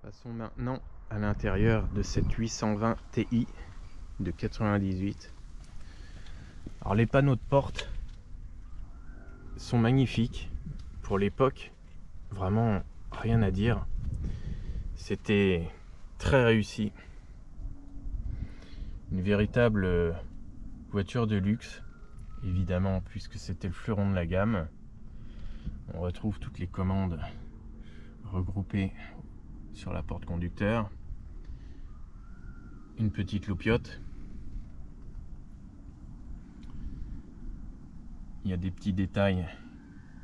Passons maintenant à l'intérieur de cette 820 Ti de 98. Alors les panneaux de porte sont magnifiques pour l'époque, vraiment rien à dire. C'était très réussi. Une véritable voiture de luxe, évidemment, puisque c'était le fleuron de la gamme. On retrouve toutes les commandes regroupées sur la porte conducteur. Une petite loupiote. Il y a des petits détails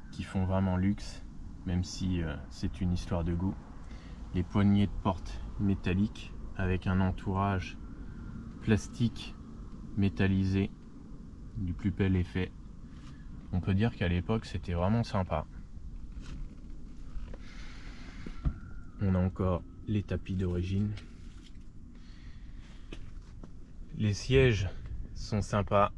qui font vraiment luxe, même si c'est une histoire de goût. Les poignées de porte métalliques avec un entourage plastique métallisé du plus bel effet. On peut dire qu'à l'époque c'était vraiment sympa. On a encore les tapis d'origine. Les sièges sont sympas.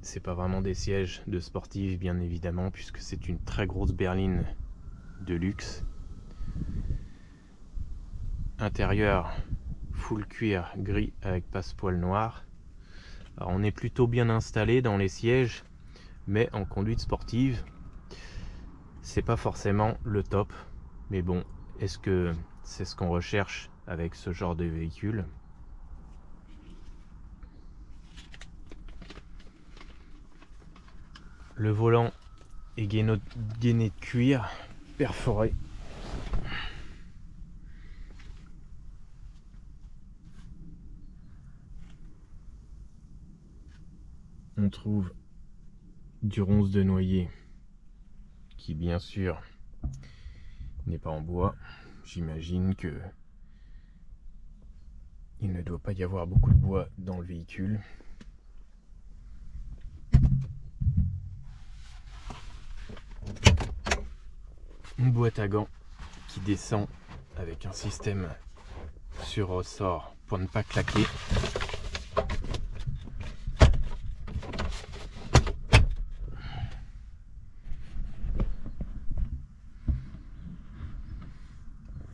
C'est pas vraiment des sièges de sportifs, bien évidemment, puisque c'est une très grosse berline de luxe. Intérieur full cuir gris avec passepoil noir. Alors on est plutôt bien installé dans les sièges, mais en conduite sportive, c'est pas forcément le top. Mais bon, est-ce que c'est ce qu'on recherche avec ce genre de véhicule? Le volant est gainé de cuir perforé. On trouve du ronce de noyer qui bien sûr n'est pas en bois. J'imagine que il ne doit pas y avoir beaucoup de bois dans le véhicule. Une boîte à gants qui descend avec un système sur ressort pour ne pas claquer.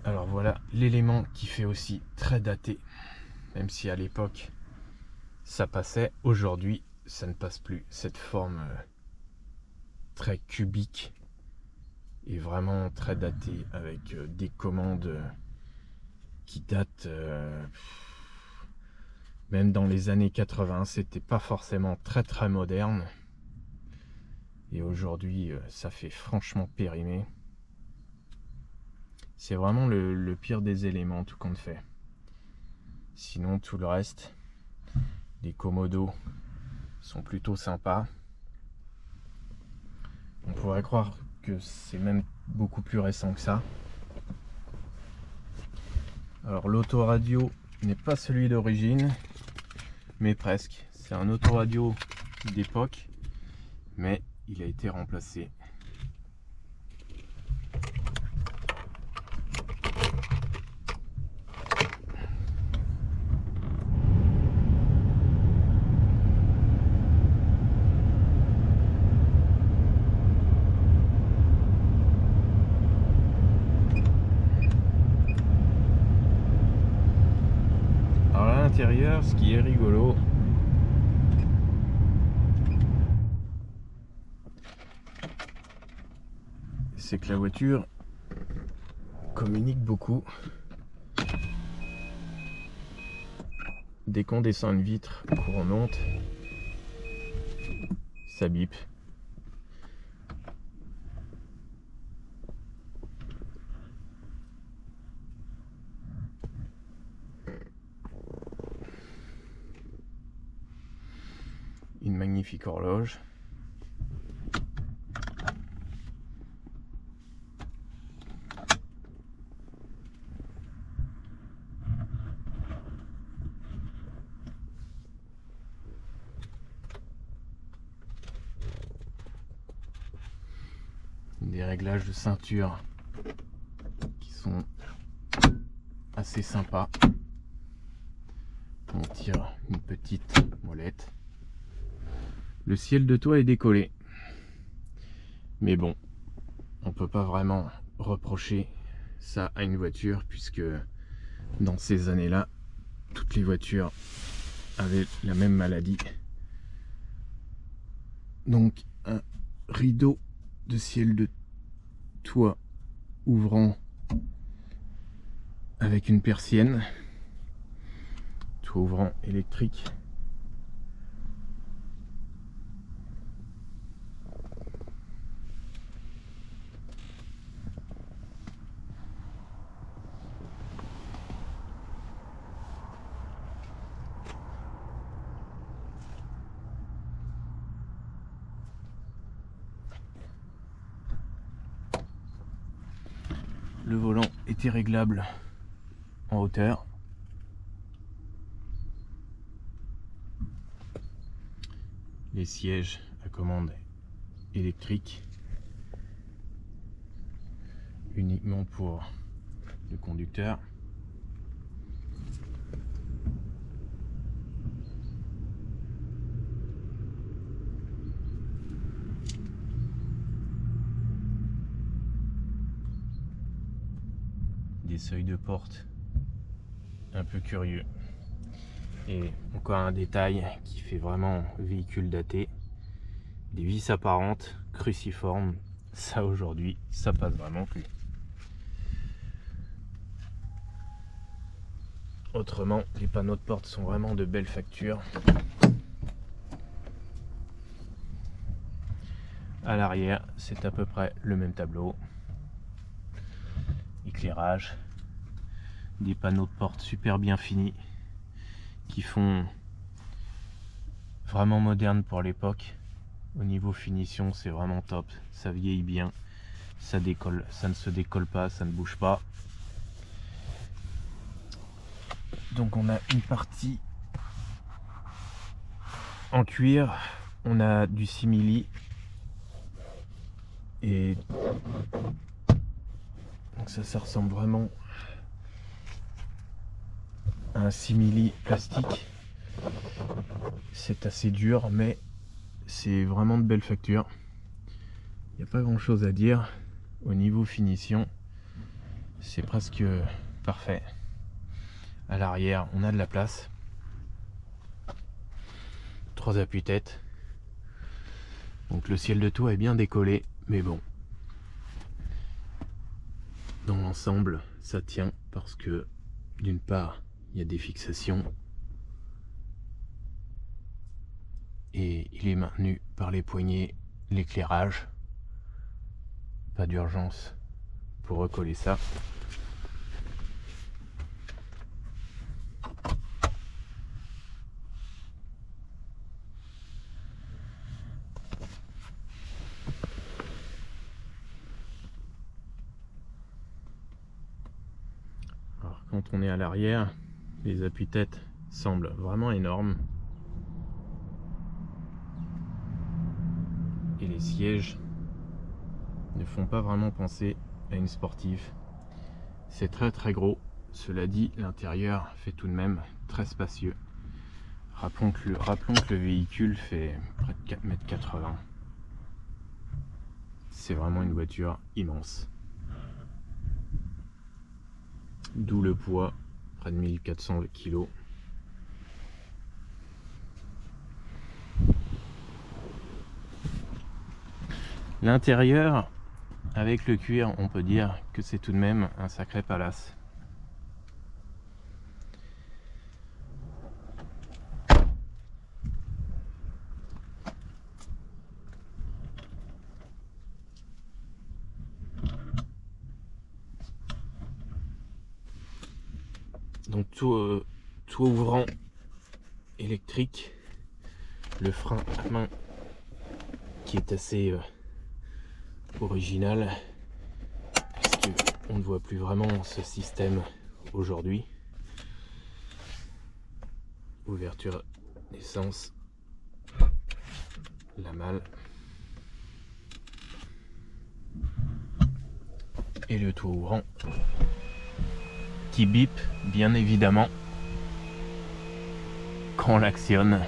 Alors voilà l'élément qui fait aussi très daté, même si à l'époque ça passait, aujourd'hui ça ne passe plus. Cette forme très cubique est vraiment très datée, avec des commandes qui datent même dans les années 80. C'était pas forcément très moderne, et aujourd'hui ça fait franchement périmé. C'est vraiment le pire des éléments, tout compte fait. Sinon tout le reste, les commodos sont plutôt sympas. On pourrait croire que c'est même beaucoup plus récent que ça. Alors l'autoradio n'est pas celui d'origine, mais presque. C'est un autoradio d'époque, mais il a été remplacé. Alors à l'intérieur, ce qui est rigolo, c'est que la voiture communique beaucoup. Dès qu'on descend une vitre, qu'on remonte, ça bip. Une magnifique horloge. Des réglages de ceinture qui sont assez sympas. On tire une petite molette. Le ciel de toit est décollé, mais bon, on peut pas vraiment reprocher ça à une voiture, puisque dans ces années-là, toutes les voitures avaient la même maladie. Donc un rideau de ciel de toit ouvrant avec une persienne, toit ouvrant électrique. Le volant était réglable en hauteur. Les sièges à commande électrique uniquement pour le conducteur. Des seuils de porte un peu curieux. Et encore un détail qui fait vraiment véhicule daté, des vis apparentes cruciformes. Ça aujourd'hui, ça passe vraiment plus. Autrement, les panneaux de porte sont vraiment de belle facture. À l'arrière, c'est à peu près le même tableau. Éclairage, des panneaux de porte super bien finis qui font vraiment moderne pour l'époque. Au niveau finition, c'est vraiment top, ça vieillit bien, ça décolle, ça ne se décolle pas, ça ne bouge pas. Donc on a une partie en cuir, on a du simili et donc ça ressemble vraiment à un simili plastique. C'est assez dur, mais c'est vraiment de belle facture. Il n'y a pas grand chose à dire. Au niveau finition, c'est presque parfait. À l'arrière, on a de la place. 3 appuis-têtes. Donc le ciel de toit est bien décollé, mais bon. Dans l'ensemble, ça tient parce que d'une part, il y a des fixations et il est maintenu par les poignées, l'éclairage. Pas d'urgence pour recoller ça. Alors quand on est à l'arrière, les appuis-têtes semblent vraiment énormes. Et les sièges ne font pas vraiment penser à une sportive. C'est très très gros. Cela dit, l'intérieur fait tout de même très spacieux. Rappelons que le véhicule fait près de 4,80 m. C'est vraiment une voiture immense. D'où le poids, près de 1400 kg. L'intérieur, avec le cuir, on peut dire que c'est tout de même un sacré palace. Donc tout ouvrant électrique, le frein à main qui est assez original, puisque on ne voit plus vraiment ce système aujourd'hui. Ouverture d'essence, la malle et le toit ouvrant qui bip bien évidemment quand on l'actionne,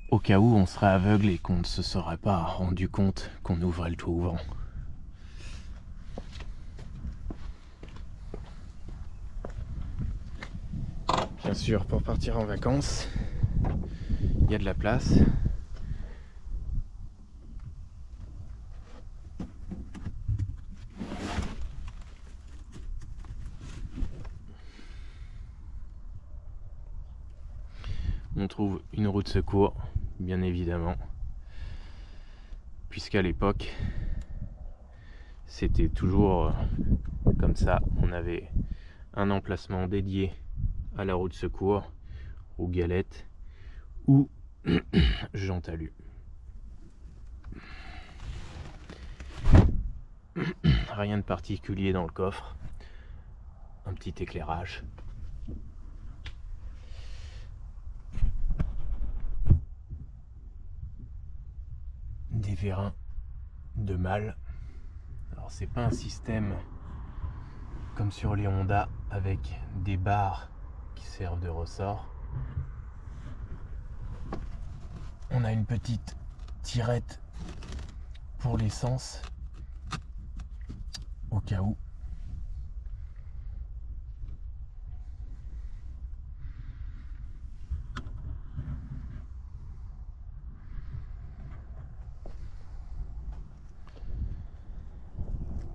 au cas où on serait aveugle et qu'on ne se serait pas rendu compte qu'on ouvrait le toit ouvrant. Bien sûr, pour partir en vacances, il y a de la place. On trouve une roue de secours, bien évidemment, puisqu'à l'époque, c'était toujours comme ça. On avait un emplacement dédié à la roue de secours, aux galettes ou Jean Talus. Rien de particulier dans le coffre, un petit éclairage. Des vérins de malle. Alors c'est pas un système comme sur les Honda avec des barres qui servent de ressort. On a une petite tirette pour l'essence au cas où.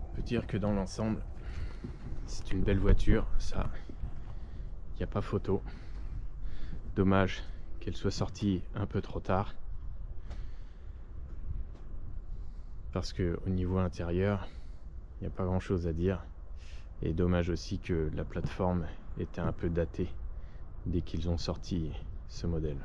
On peut dire que dans l'ensemble, c'est une belle voiture, ça, il n'y a pas photo. Dommage qu'elle soit sortie un peu trop tard, parce que au niveau intérieur, il n'y a pas grand chose à dire. Et dommage aussi que la plateforme était un peu datée dès qu'ils ont sorti ce modèle.